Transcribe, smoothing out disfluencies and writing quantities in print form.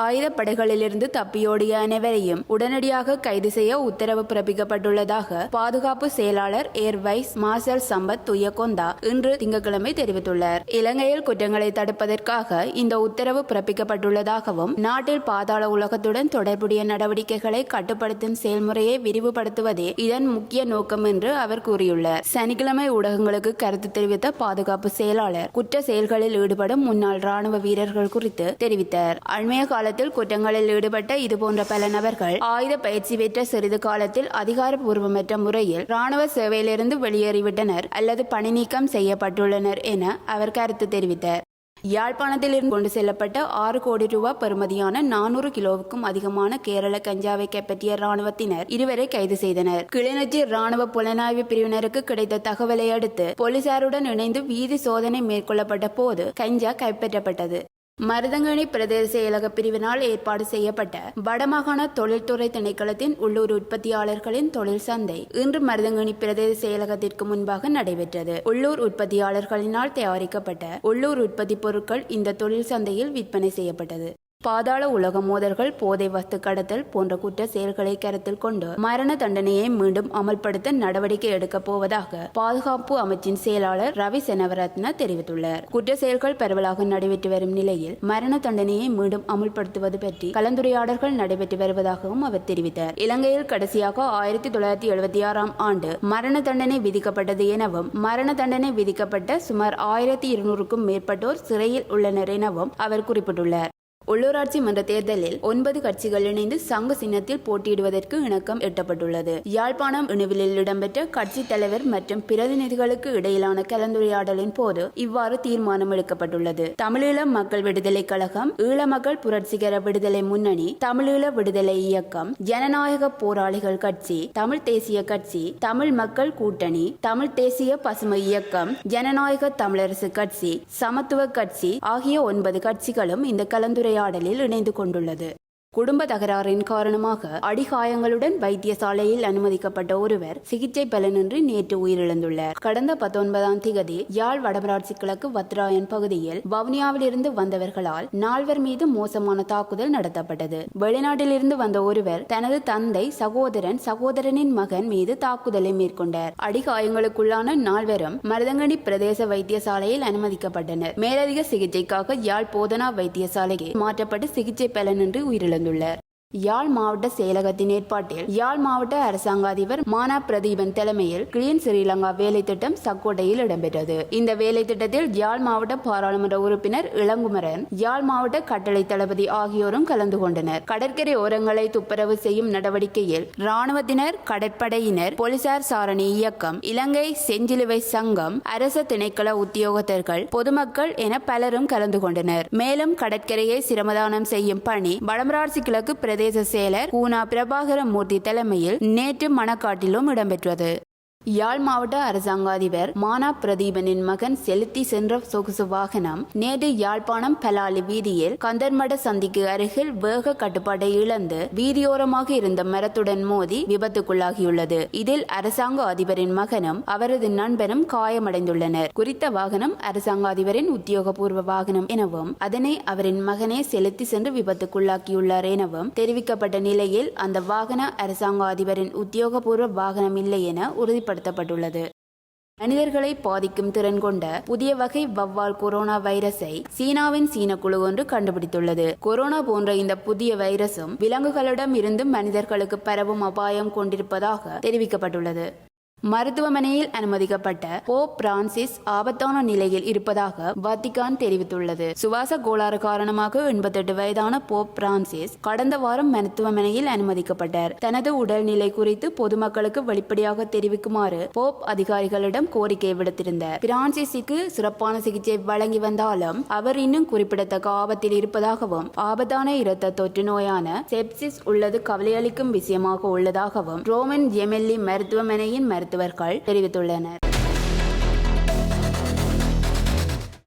ஆயுதப்படைகளிலிருந்து தப்பியோடிய அனைவரையும் உடனடியாக கைது செய்ய உத்தரவு பிறப்பிக்கப்பட்டுள்ளதாக பாதுகாப்பு செயலாளர் air vice marshal Sampath Thuyacontha இன்று திங்கட்கிழமை தெரிவித்துள்ளார். இலங்கையில் குற்றங்களை தடுப்பதற்காக இந்த உத்தரவு பிறப்பிக்கப்பட்டுள்ளதாகவும் நாட்டில் பாதாள உலகத்துடன் தொடர்புடைய நடவடிக்கைகளை கட்டுப்படுத்தும் செயல்முறையை விரிவுபடுத்துவதே இதன் முக்கிய நோக்கம் என்று அவர் கூறியுள்ளார். சனிக்கிழமை ஊடகங்களுக்கு கருத்து தெரிவித்த பாதுகாப்பு செயலாளர் குற்ற செயல்களில் ஈடுபடும் முன்னாள் ராணுவ வீரர்கள் குறித்து தெரிவித்தார். அண்மைய காலத்தில் குற்றங்களில் ஈடுபட்ட இதுபோன்ற பல நபர்கள் ஆயுத பயிற்சி பெற்ற சிறிது காலத்தில் அதிகாரப்பூர்வமற்ற முறையில் ராணுவ சேவையிலிருந்து வெளியேறிவிட்டனர் அல்லது பணி நீக்கம் செய்யப்பட்டுள்ளனர் என அவர் கருத்து தெரிவித்தார். யாழ்ப்பாணத்தில் இருந்து கொண்டு செல்லப்பட்ட 6 கோடி ரூபாய் பெறுமதியான 400 கிலோவுக்கும் அதிகமான கேரள கஞ்சாவை கைப்பற்றிய ராணுவத்தினர் 2 கைது செய்தனர். கிளிநொச்சி ராணுவ புலனாய்வு பிரிவினருக்கு கிடைத்த தகவலை அடுத்து போலீசாருடன் இணைந்து வீதி சோதனை மேற்கொள்ளப்பட்ட போது கஞ்சா கைப்பற்றப்பட்டது. மருதங்கணி பிரதேச செயலக பிரிவினால் ஏற்பாடு செய்யப்பட்ட வடமாகாண தொழில்துறை திணைக்களத்தின் உள்ளூர் உற்பத்தியாளர்களின் தொழில் சந்தை இன்று மருதங்கணி பிரதேச செயலகத்திற்கு முன்பாக நடைபெற்றது. உள்ளூர் உற்பத்தியாளர்களினால் தயாரிக்கப்பட்ட உள்ளூர் உற்பத்தி பொருட்கள் இந்த தொழில் சந்தையில் விற்பனை செய்யப்பட்டது. பாதாள உலக மோதல்கள், போதை வஸ்து கடத்தல் போன்ற குற்ற செயல்களை கருத்தில் கொண்டு மரண தண்டனையை மீண்டும் அமல்படுத்த நடவடிக்கை எடுக்கப் போவதாக பாதுகாப்பு அமைச்சின் செயலாளர் ரவி செனவரத்ன தெரிவித்துள்ளார். குற்ற செயல்கள் பரவலாக நடைபெற்று வரும் நிலையில் மரண தண்டனையை மீண்டும் அமல்படுத்துவது பற்றி கலந்துரையாடல்கள் நடைபெற்று வருவதாகவும் அவர் தெரிவித்தார். இலங்கையில் கடைசியாக 1976ஆம் ஆண்டு மரண தண்டனை விதிக்கப்பட்டது எனவும் மரண தண்டனை விதிக்கப்பட்ட சுமார் 1200க்கும் மேற்பட்டோர் சிறையில் உள்ளனர் எனவும் அவர் குறிப்பிட்டுள்ளார். உள்ளூராட்சி மன்ற தேர்தலில் 9 கட்சிகள் இணைந்து சங்க சின்னத்தில் போட்டியிடுவதற்கு இணக்கம் எட்டப்பட்டுள்ளது. யாழ்ப்பாணம் இணுவிலில் இடம்பெற்ற கட்சி தலைவர் மற்றும் பிரதிநிதிகளுக்கு இடையிலான கலந்துரையாடலின் போது இவ்வாறு தீர்மானம் எடுக்கப்பட்டுள்ளது. தமிழீழ மக்கள் விடுதலை கழகம், ஈழ மக்கள் புரட்சிகர விடுதலை முன்னணி, தமிழீழ விடுதலை இயக்கம், ஜனநாயக போராளிகள் கட்சி, தமிழ் தேசிய கட்சி, தமிழ் மக்கள் கூட்டணி, தமிழ் தேசிய பசுமை இயக்கம், ஜனநாயக தமிழரசு கட்சி, சமத்துவ கட்சி ஆகிய 9 கட்சிகளும் இந்த கலந்துரையாடலில் இணைந்து கொண்டுள்ளது. குடும்ப தகராறின் காரணமாக அடிகாயங்களுடன் வைத்தியசாலையில் அனுமதிக்கப்பட்ட ஒருவர் சிகிச்சை பலனின்றி நேற்று உயிரிழந்துள்ளார். கடந்த 19ஆம் திகதி யாழ் வடமராட்சி கிழக்கு வத்ராயன் பகுதியில் வவுனியாவிலிருந்து வந்தவர்களால் 4 மீது மோசமான தாக்குதல் நடத்தப்பட்டது. வெளிநாட்டிலிருந்து வந்த ஒருவர் தனது தந்தை, சகோதரனின் மகன் மீது தாக்குதலை மேற்கொண்டார். அடிகாயங்களுக்குள்ளான 4 மருதங்கணி பிரதேச வைத்தியசாலையில் அனுமதிக்கப்பட்டனர். மேலதிக சிகிச்சைக்காக யாழ் போதனா வைத்தியசாலைக்கு மாற்றப்பட்டு சிகிச்சை பலனின்றி உயிரிழந்தார். யாழ் மாவட்ட செயலகத்தின் ஏற்பாட்டில் யாழ் மாவட்ட அரசாங்க அதிபர் மானா பிரதீபன் தலைமையில் கிளீன் ஸ்ரீலங்கா வேலை திட்டம் சக்கோட்டையில் இடம்பெற்றது. இந்த வேலை திட்டத்தில் யாழ் மாவட்ட பாராளுமன்ற உறுப்பினர் இளங்குமரன், யாழ் மாவட்ட கட்டளை தளபதி ஆகியோரும் கலந்து கொண்டனர். கடற்கரை ஓரங்களை துப்புரவு செய்யும் நடவடிக்கையில் இராணுவத்தினர், கடற்படையினர், போலீசார் சாரணி இயக்கம், இலங்கை செஞ்சிலுவை சங்கம், அரச திணைக்கள உத்தியோகத்தர்கள், பொதுமக்கள் என பலரும் கலந்து கொண்டனர். மேலும் கடற்கரையை சிரமதானம் செய்யும் பணி வடமராட்சி கிழக்கு பிரதேச செயலர் கூனா பிரபாகர மூர்த்தி தலைமையில் நேற்று மணக்காட்டிலும் இடம்பெற்றது. யாழ் மாவட்ட அரசாங்க அதிபர் மானா பிரதீபனின் மகன் செலுத்தி சென்ற சொகுசு வாகனம் நேற்று யாழ்ப்பாணம் பலாலி வீதியில் கந்தர்மட சந்திக்கு அருகில் வேக கட்டுப்பாட்டை இழந்து வீதியோரமாக இருந்த மரத்துடன் மோதி விபத்துக்குள்ளாகியுள்ளது. இதில் அரசாங்க அதிபரின் மகனும் அவரது நண்பனும் காயமடைந்துள்ளனர். குறித்த வாகனம் அரசாங்க அதிபரின் உத்தியோகபூர்வ வாகனம் எனவும் அதனை அவரின் மகனே செலுத்தி சென்று விபத்துக்குள்ளாக்கியுள்ளார் எனவும் தெரிவிக்கப்பட்ட நிலையில் அந்த வாகன அரசாங்க அதிபரின் உத்தியோகபூர்வ வாகனம் இல்லை என உறுதிப்படுத்தப்பட்டுள்ளது. மனிதர்களை பாதிக்கும் திறன் கொண்ட புதிய வகை வவ்வால் கொரோனா வைரஸை சீனாவின் சீன குழு ஒன்று கண்டுபிடித்துள்ளது. கொரோனா போன்ற இந்த புதிய வைரசும் விலங்குகளிடம் இருந்து மனிதர்களுக்கு பரவும் அபாயம் கொண்டிருப்பதாக தெரிவிக்கப்பட்டுள்ளது. மருத்துவமனையில் அனுமதிக்கப்பட்ட போப் பிரான்சிஸ் ஆபத்தான நிலையில் இருப்பதாக வத்திகான் தெரிவித்துள்ளது. சுவாச கோளாறு காரணமாக 88 வயதான போப் பிரான்சிஸ் கடந்த வாரம் மருத்துவமனையில் அனுமதிக்கப்பட்டார். தனது உடல்நிலை குறித்து பொதுமக்களுக்கு வெளிப்படையாக தெரிவிக்குமாறு போப் அதிகாரிகளிடம் கோரிக்கை விடுத்திருந்தார். பிரான்சிஸுக்கு சிறப்பான சிகிச்சை வழங்கி வந்தாலும் அவர் இன்னும் குறிப்பிடத்தக்க ஆபத்தில் இருப்பதாகவும் ஆபத்தான இரத்த தொற்று நோயான செப்சிஸ் உள்ளது கவலையளிக்கும் விஷயமாக உள்ளதாகவும் ரோமன் ஜெமெல்லி மருத்துவமனையின் மருத்துவர்கள் தெரிவித்துள்ளனர்.